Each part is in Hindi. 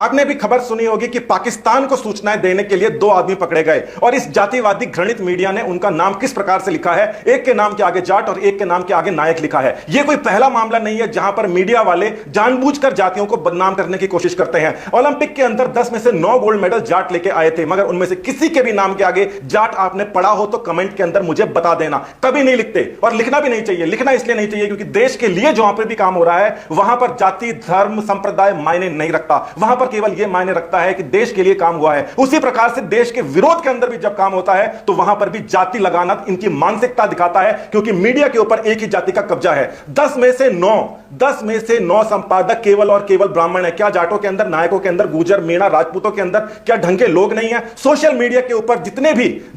आपने भी खबर सुनी होगी कि पाकिस्तान को सूचनाएं देने के लिए दो आदमी पकड़े गए और इस जातिवादी घृणित मीडिया ने उनका नाम किस प्रकार से लिखा है। एक के नाम के आगे जाट और एक के नाम के आगे नायक लिखा है। यह कोई पहला मामला नहीं है जहां पर मीडिया वाले जानबूझकर जातियों को बदनाम करने की कोशिश करते हैं। ओलंपिक के अंदर 10 में से 9 गोल्ड मेडल जाट लेके आए थे, मगर उनमें से किसी के भी नाम के आगे जाट आपने पढ़ा हो तो कमेंट के अंदर मुझे बता देना। कभी नहीं लिखते और लिखना भी नहीं चाहिए। लिखना इसलिए नहीं चाहिए क्योंकि देश के लिए जहां पर भी काम हो रहा है वहां पर जाति धर्म संप्रदाय मायने नहीं रखता। वहां पर केवल यह मायने रखता है कि देश के लिए काम हुआ है। उसी प्रकार से देश के विरोध के अंदर भी जब काम होता है तो वहां पर भी जाति लगाना इनकी मानसिकता दिखाता है, क्योंकि मीडिया के ऊपर एक ही जाति का कब्जा है। 10 में से 9 संपादक केवल और केवल ब्राह्मण है। क्या जाटों के अंदर, नायकों के अंदर, गुर्जर मीणा राजपूतों के अंदर क्या ढंग के लोग नहीं है? सोशल मीडिया के ऊपर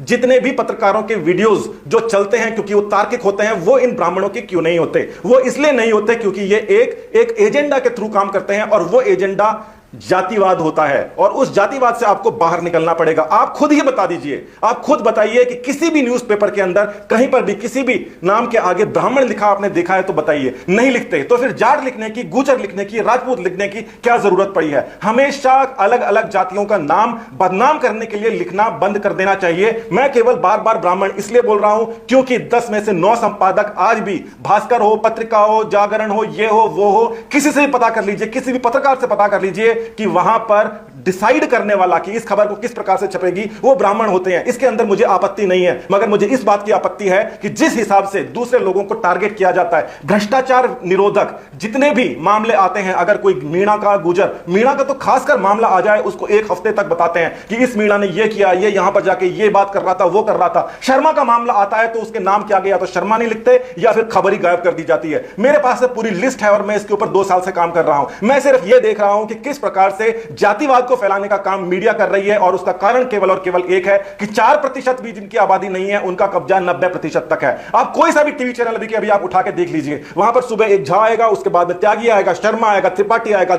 जितने भी पत्रकारों के वीडियोस जो चलते हैं, क्योंकि वो तार्किक होते हैं, वो इन ब्राह्मणों के क्यों नहीं होते? वो इसलिए नहीं होते क्योंकि ये एक एजेंडा के थ्रू काम करते हैं और वो एजेंडा जातिवाद होता है और उस जातिवाद से आपको बाहर निकलना पड़ेगा। आप खुद ही बता दीजिए, आप खुद बताइए कि किसी भी न्यूज़पेपर के अंदर कहीं पर भी किसी भी नाम के आगे ब्राह्मण लिखा आपने देखा है तो बताइए। नहीं लिखते तो फिर जाट लिखने की, गुर्जर लिखने की, राजपूत लिखने की क्या जरूरत पड़ी है? हमेशा अलग अलग जातियों का नाम बदनाम करने के लिए लिखना बंद कर देना चाहिए। मैं केवल बार बार ब्राह्मण इसलिए बोल रहा हूं क्योंकि 10 में से 9 संपादक आज भी भास्कर हो, पत्रिका हो, जागरण हो, ये हो वो हो, किसी से भी पता कर लीजिए, किसी भी पत्रकार से पता कर लीजिए कि वहां पर डिसाइड करने वाला कि इस खबर को किस प्रकार से छपेगी वो ब्राह्मण होते हैं। इसके अंदर मुझे आपत्ति नहीं है, मगर मुझे इस बात की आपत्ति है कि जिस हिसाब से दूसरे लोगों को टारगेट किया जाता है, भ्रष्टाचार निरोधक जितने भी मामले आते हैं, अगर कोई मीणा का, गुर्जर मीणा का तो खासकर मामला आ जाए, उसको एक हफ्ते तक बताते हैं कि इस मीणा ने ये किया, ये यहां पर जाके ये बात कर रहा था, वो कर रहा था। शर्मा का मामला आता है तो उसके नाम के आगे या तो शर्मा नहीं लिखते या फिर खबर ही गायब कर दी जाती है। मेरे पास से पूरी लिस्ट है और मैं इसके ऊपर 2 साल से काम कर रहा हूं। मैं सिर्फ यह देख रहा हूं कि किस प्रकार से जातिवाद को फैलाने का काम मीडिया कर रही है और उसका कारण केवल और केवल एक है कि 4% भी जिनकी आबादी नहीं है उनका कब्जा 90% तक है। आप कोई सा भी टीवी चैनल अभी आप उठा के देख लीजिए, वहां पर सुबह एक झा आएगा, उसके बाद में त्यागी आएगा, शर्मा आएगा, त्रिपाठी आएगा,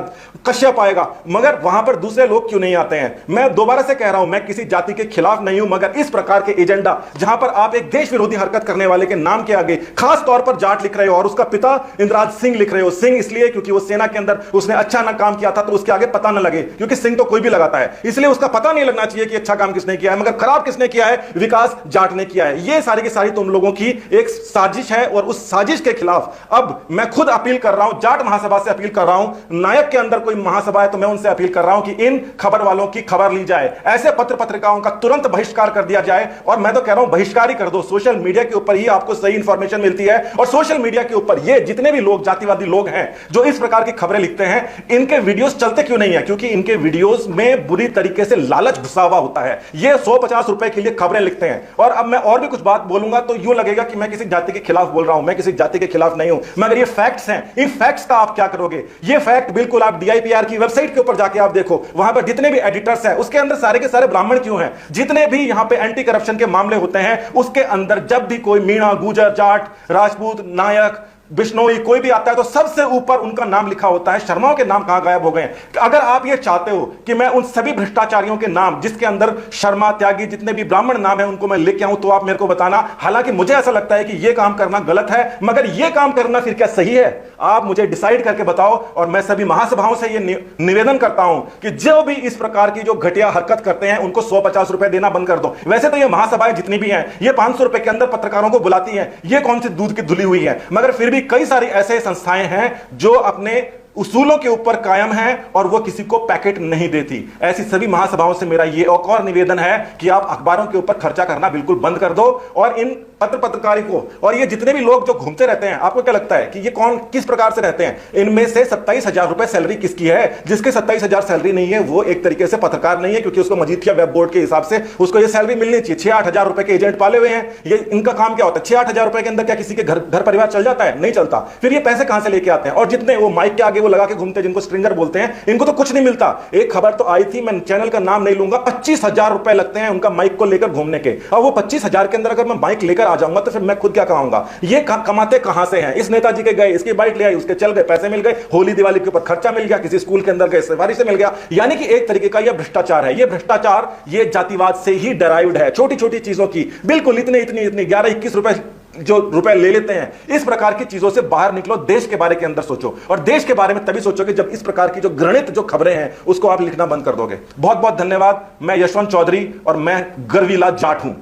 कश्यप आएगा, मगर वहां पर दूसरे लोग क्यों नहीं आते हैं? मैं दोबारा से कह रहा हूं, मैं किसी जाति के खिलाफ नहीं हूं, मगर इस प्रकार के एजेंडा जहां पर आप एक देश विरोधी हरकत करने वाले के नाम के आगे खास तौर पर जाट लिख रहे हो और उसका पिता इंद्राज सिंह लिख रहे हो। सिंह इसलिए क्योंकि वो सेना के अंदर उसने अच्छा ना काम किया था तो उसके आगे पता ना लगे, क्योंकि सिंह तो कोई भी लगाता है, इसलिए उसका पता नहीं लगना चाहिए कि अच्छा काम किसने किया है, मगर खराब किसने किया है? विकास जाट ने किया है। ये सारी की सारी तुम लोगों की एक साजिश है और उस साजिश के खिलाफ अब मैं खुद अपील कर रहा हूं, जाट महासभा से अपील कर रहा हूं। नायक के अंदर कोई महासभा है तो मैं उनसे अपील कर रहा हूं कि इन खबर वालों की खबर ली जाए, ऐसे पत्र पत्रिकाओं का तुरंत बहिष्कार कर दिया जाए। और मैं तो कह रहा हूं बहिष्कार ही कर दो। सोशल मीडिया के ऊपर ही आपको सही इंफॉर्मेशन मिलती है और सोशल मीडिया के ऊपर ये जितने भी लोग, जातिवादी लोग हैं जो इस प्रकार की खबरें लिखते हैं, इनके वीडियोस चलते क्यों नहीं है? क्योंकि इनके वीडियोस में बुरी तरीके से लालच घुसा हुआ होता है। ये 150 रुपए के लिए खबरें लिखते हैं। और अब मैं और भी कुछ बात बोलूंगा तो यूं लगेगा कि मैं किसी जाति के खिलाफ बोल रहा हूं। मैं किसी जाति के खिलाफ नहीं हूं, मगर ये फैक्ट्स हैं। इन फैक्ट्स का आप क्या करोगे? ये फैक्ट बिल्कुल आप DIPR की वेबसाइट के ऊपर जाके आप देखो, वहां पर जितने भी एडिटर्स हैं उसके अंदर सारे के सारे ब्राह्मण क्यों हैं? जितने भी यहां पे एंटी करप्शन के मामले होते हैं उसके अंदर जब भी कोई मीणा, गुर्जर, जाट, राजपूत, नायक, बिश्नोई कोई भी आता है तो सबसे ऊपर उनका नाम लिखा होता है। शर्माओं के नाम कहां गायब हो गए? अगर आप ये चाहते हो कि मैं उन सभी भ्रष्टाचारियों के नाम जिसके अंदर शर्मा, त्यागी, जितने भी ब्राह्मण नाम है उनको मैं लेके आऊं तो आप मेरे को बताना। हालांकि मुझे ऐसा लगता है कि ये काम करना गलत है, मगर ये काम करना फिर क्या सही है? आप मुझे डिसाइड करके बताओ। और मैं सभी महासभाओं से ये निवेदन करता हूं कि जो भी इस प्रकार की जो घटिया हरकत करते हैं उनको 150 रुपए देना बंद कर दो। वैसे तो ये महासभाएं जितनी भी हैं ये 500 रुपए के अंदर पत्रकारों को बुलाती हैं, ये कौन सी दूध की धुली हुई है? मगर फिर भी कई सारी ऐसे संस्थाएं हैं जो अपने उसूलों के ऊपर कायम है और वो किसी को पैकेट नहीं देती। ऐसी सभी महासभाओं से मेरा ये एक और निवेदन है कि आप अखबारों के ऊपर खर्चा करना बिल्कुल बंद कर दो और इन पत्रकारी को और ये जितने भी लोग जो घूमते रहते हैं, आपको क्या लगता है कि ये कौन किस प्रकार से रहते हैं? इनमें से 27,000 रुपए सैलरी किसकी है? जिसके 27,000 सैलरी नहीं है वो एक तरीके से पत्रकार नहीं है, क्योंकि उसको मजीठिया वेब बोर्ड के हिसाब से उसको ये सैलरी मिलनी चाहिए। 6-8 हजार रुपए के एजेंट पाले हुए हैं। ये इनका काम क्या होता है? 6-8 हजार रुपए के अंदर क्या किसी के घर परिवार चल जाता है? नहीं चलता। फिर ये पैसे कहां से लेके आते हैं? और जितने वो माइक के आगे वो लगा के घूमते हैं, जिनको स्ट्रिंगर बोलते हैं, इनको तो कुछ नहीं मिलता। एक खबर तो आई थी, मैं चैनल का नाम नहीं लूंगा, 25,000 रुपए लगते हैं उनका माइक को लेकर घूमने के। और वो 25,000 के अंदर अगर मैं माइक लेकर आ जाऊंगा तो फिर मैं खुद क्या कमाऊंगा? ये कमाते कहां से हैं? इस नेताजी के गए, इसकी बाइक ले आई, उसके चल गए, पैसे मिल गए, होली दिवाली के ऊपर खर्चा मिल गया, किसी स्कूल के अंदर गए सवारी से मिल गया। यानी कि एक तरीके का यह भ्रष्टाचार है। यह भ्रष्टाचार ये जातिवाद से ही डराइव्ड है। छोटी छोटी चीजों की बिल्कुल इतने 11-21 रुपए जो रुपए ले लेते हैं। इस प्रकार की चीजों से बाहर निकलो, देश के बारे के अंदर सोचो, और देश के बारे में तभी सोचोगे जब इस प्रकार की जो घृणित जो खबरें हैं उसको आप लिखना बंद कर दोगे। बहुत बहुत धन्यवाद। मैं यशवंत चौधरी और मैं गर्वीला जाट हूं।